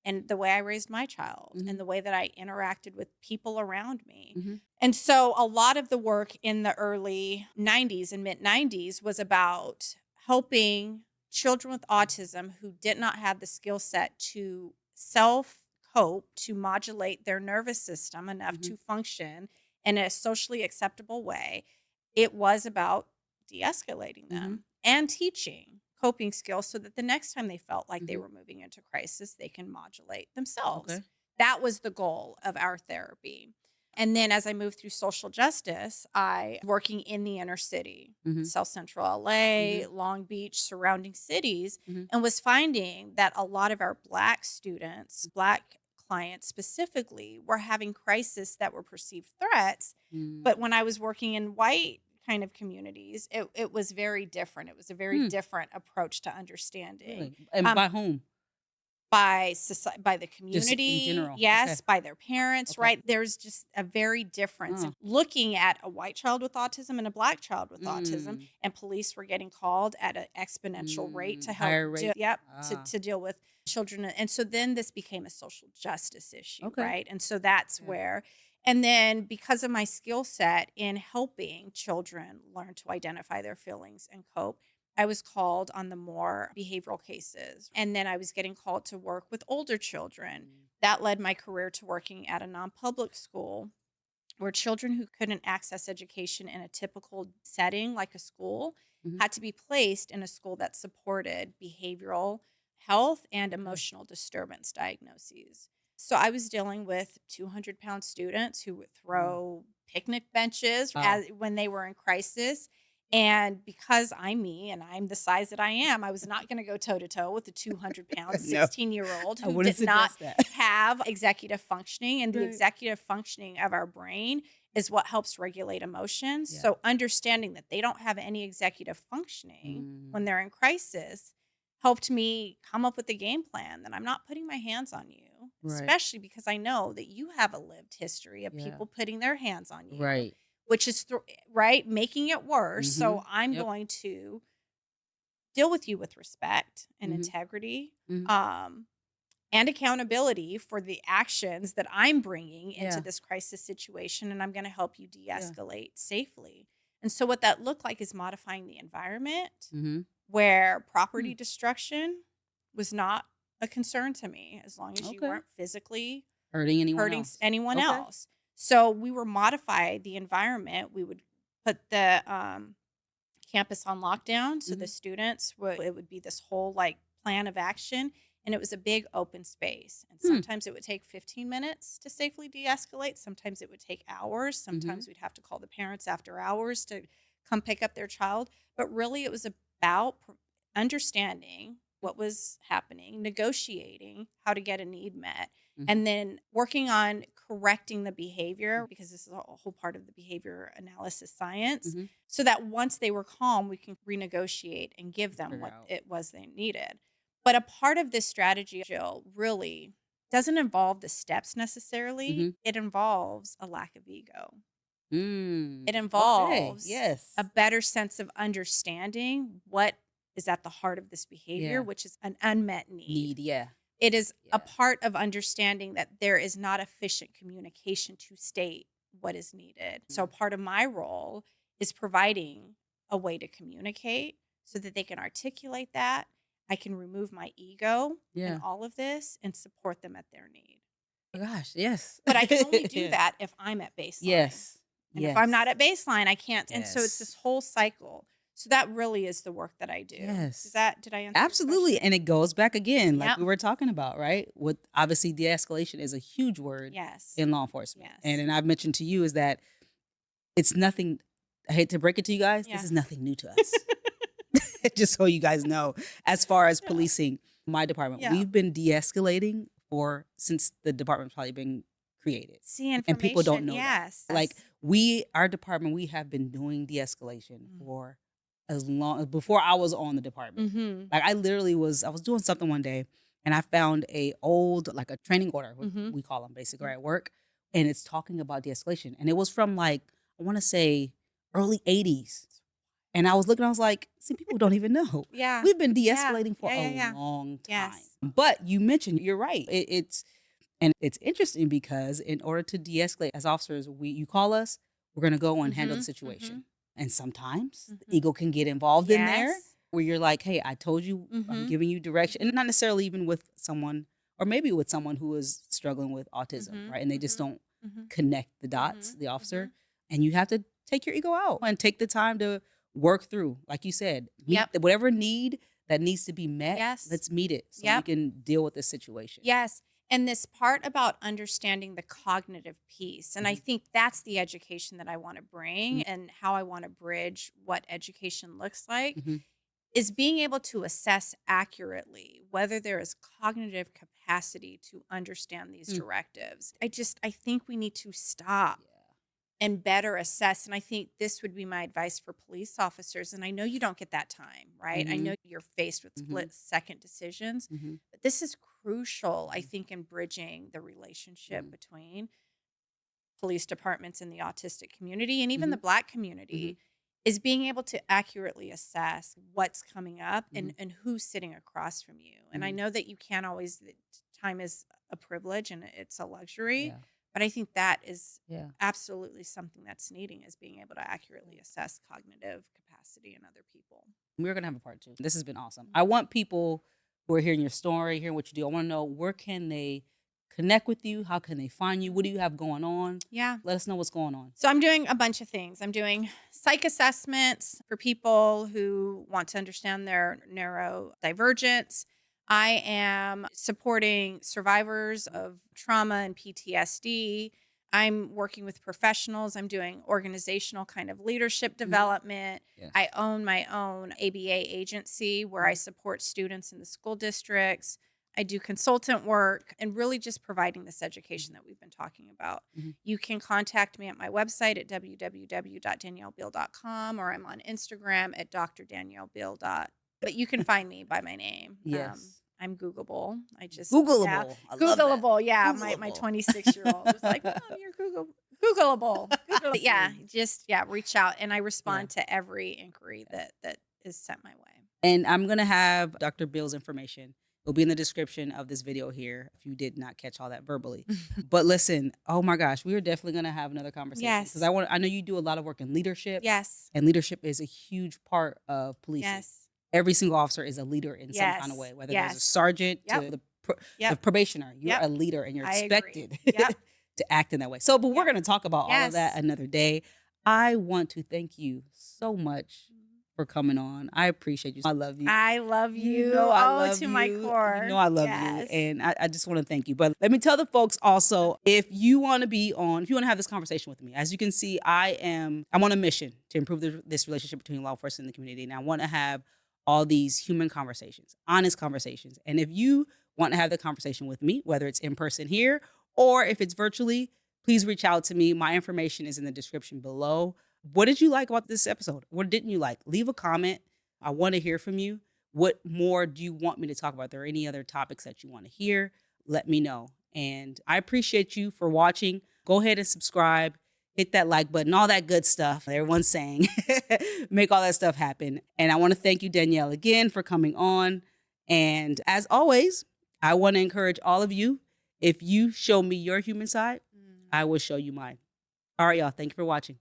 in the way I raised my child Mhm. and the way that I interacted with people around me. Mhm. And so a lot of the work in the early 90s and mid 90s was about helping children with autism who did not have the skill set to self cope, to modulate their nervous system enough Mhm. to function in a socially acceptable way. It was about de escalating Mhm. them and teaching coping skills so that the next time they felt like they Mhm. were moving into crisis, they can modulate themselves. Okay. That was the goal of our therapy. And then as I moved through social justice, I working in the inner city, Mhm. South Central LA, Mhm. Long Beach, surrounding cities, Mhm. and was finding that a lot of our Black students, Black clients specifically, were having crises that were perceived threats. Mm. But when I was working in white kind of communities, it was very different. It was a very Hmm. different approach to understanding. Really? And Um, by whom? by the Just in community, general. Okay. yes, by their parents, Okay. right? There's just a very difference Uh, in looking at a white child with autism and a black child with autism, mm, and police were getting called at an exponential rate to help higher rate. Ah. to deal with children. And so then this became a social justice issue, Okay. right? And so that's Yeah. where, and then because of my skill set in helping children learn to identify their feelings and cope, I was called on the more behavioral cases. And then I was getting called to work with older children. Mm. That led my career to working at a non public school where children who couldn't access education in a typical setting, like a school, Mhm. had to be placed in a school that supported behavioral health and Okay. emotional disturbance diagnoses. So I was dealing with 200-pound students who would Mm. throw picnic benches Wow. when they were in crisis. And because I'm me and I'm the size that I am, I was not going to go toe to toe with a 200-pound No, 16-year-old I who wouldn't did not suggest that. have executive functioning. And the Right. executive functioning of our brain is what helps regulate emotions. Yeah. So understanding that they don't have any executive functioning Mm. when they're in crisis helped me come up with a game plan that I'm not putting my hands on you, Right. especially because I know that you have a lived history of Yeah. people putting their hands on you, Right. which is right, making it worse. So Mhm. I'm Yep. going to deal with you with respect and Mhm. integrity. Mhm. Um, and accountability for the actions that I'm bringing into Yeah. this crisis situation. And I'm going to help you de Yeah. escalate safely. And so, what that looked like is modifying the environment Mhm. where Hmm. property destruction was not a concern to me as long as you Okay. weren't physically Hurting anyone hurting else. anyone Okay. else. So, we were modify the environment. We would put the campus on lockdown. So the Mhm. students would, it would be this whole like plan of action. And it was a big open space. And Hmm. sometimes it would take 15 minutes to safely de escalate. Sometimes it would take hours. Mhm. Sometimes we'd have to call the parents after hours to come pick up their child. But really, it was about understanding what was happening, negotiating how to get a need met, Mhm. and then working on correcting the behavior because this is a whole part of the behavior analysis science Mhm. so that once they were calm, we can renegotiate and give them Figure what out. it was they needed. But a part of this strategy, Jill, really doesn't involve the steps necessarily. Mhm. It involves a lack of ego. It Okay. involves a Yes. better sense of understanding what is at the heart of this behavior, Yeah. which is an unmet need. Need. Yeah. It is a Yeah. part of understanding that there is not efficient communication to state what is needed. So, Mm. part of my role is providing a way to communicate so that they can articulate that. I can remove my ego in Yeah. all of this and support them at their need. Oh gosh. Yes. But I can only do Yeah. that if I'm at baseline. Yes. And if I'm not Yes. at baseline, I can't. And so it's this Yes. whole cycle. So that really is the work that I do. Yes. Did I answer your Absolutely. question? And it goes back again, like Yep. we were talking about, right? With obviously de escalation is a huge word Yes. in law enforcement. Yes. And I've mentioned to you is that it's nothing, I hate to break it to you guys, this Yeah. is nothing new to us. Just so you guys know, as far as Yeah. policing, my department, Yeah. we've been de escalating for since the department's probably been created. See And people don't information. know that. Yes. Like Yes. our department, we have been doing de escalation Mm. for as long before I was on the department. Mhm. Like I was doing something one day and I found a old, like a training order, what Mhm. we call them basically Mhm. at work. And it's talking about de escalation. And it was from like, I want to say early 80s. And I was looking, I was like, see, people don't even know. Yeah. We've been Yeah. de-escalating for Yeah, a yeah, yeah. long time. Yes. But you mentioned, you're right. It's interesting because in order to de-escalate as officers, you call us, we're gonna go and handle the Mhm. situation. Mhm. And sometimes the Mhm. ego can get involved in there Yes. where you're like, hey, I told you I'm Mhm. giving you direction. And not necessarily even with someone, or maybe with someone who is struggling with autism, Mhm. right? And they just Mhm. don't Mhm. connect the dots, Mhm. the officer. Mhm. And you have to take your ego out and take the time to work through, like you said, meet Yep. whatever need that needs to be met. Yes. Let's meet it so we Yep. can deal with this situation. Yes. And this part about understanding the cognitive piece. And I Mhm. think that's the education that I want to Mhm. bring and how I want to bridge what education looks like Mhm. is being able to assess accurately whether there is cognitive capacity to understand these Mm. directives. I think we need to stop Yeah. and better assess. And I think this would be my advice for police officers. And I know you don't get that time, right? I Mhm. know you're faced with Mhm. split second decisions, Mhm. but this is crucial, I Mhm. think, in bridging the relationship Mhm. between police departments in the autistic community and even the Mhm. Black Mhm. community is being able to accurately assess what's coming up and, Mhm. and who's sitting across from you. And I Mhm. know that you can't always, time is a privilege and it's a luxury, Yeah. but I think that is Yeah. absolutely something that's needing is being able to accurately assess cognitive capacity in other people. We're gonna have a part 2. This has been awesome. I Mhm. want people who are hearing your story, hearing what you do. I want to know, where can they connect with you? How can they find you? What do Mhm. you have going on? Yeah. Let us know what's going on. So I'm doing a bunch of things. I'm doing psych assessments for people who want to understand their neurodivergence. I am supporting survivors of trauma and PTSD. I'm working with professionals. I'm doing organizational kind of leadership Mhm. development. I Yes. own my own ABA agency where I Mhm. support students in the school districts. I do consultant work and really just providing this education Mhm. that we've been talking about. Mhm. You can contact me at my website at www.danyellebeale.com, or I'm on Instagram at drdaniellebeale. But you can find me by my name. Yes. I'm Googleable. I just, yeah, Googleable. I love that. Googleable. Yeah, my Googleable. 26-year-old was like, "Mom, you're Googleable." But yeah, Awesome. just yeah, reach out and I Yeah. respond to every inquiry Yeah. that is sent my way. And I'm gonna have Dr. Bill's information. It'll be in the description of this video here if you did not catch all that verbally. But listen, oh my gosh, we are definitely gonna have another conversation because Yes. I know you do a lot of work in leadership, Yes. and leadership is a huge part of policing. Yes. Every single officer is a leader in some kind of Yes. way, whether there's a Yes. sergeant Yep. to the Yep. probationer. You're Yep. a leader and you're I agree. expected Yep. to act in that way. So, but we're Yep. gonna talk about all of that Yes. another day. I want to thank you so much for coming on. I appreciate you. I love you. I love You you. know I Oh, love to my you. You core. know I love you. Yes. And I just want to thank you. But let me tell the folks also, if you want to be on, if you want to have this conversation with me, as you can see, I'm on a mission to improve this relationship between law enforcement and the community. And I want to have all these human conversations, honest conversations. And if you want to have the conversation with me, whether it's in person here or if it's virtually, please reach out to me. My information is in the description below. What did you like about this episode? What didn't you like? Leave a comment. I want to hear from you. What more do you want me to talk about? Are there any other topics that you want to hear? Let me know. And I appreciate you for watching. Go ahead and subscribe, hit that like button, all that good stuff. Everyone's saying, make all that stuff happen. And I want to thank you, Danyelle, again for coming on. And as always, I want to encourage all of you, if you show me your human side, Mm. I will show you mine. All right, y'all. Thank you for watching.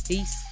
Peace.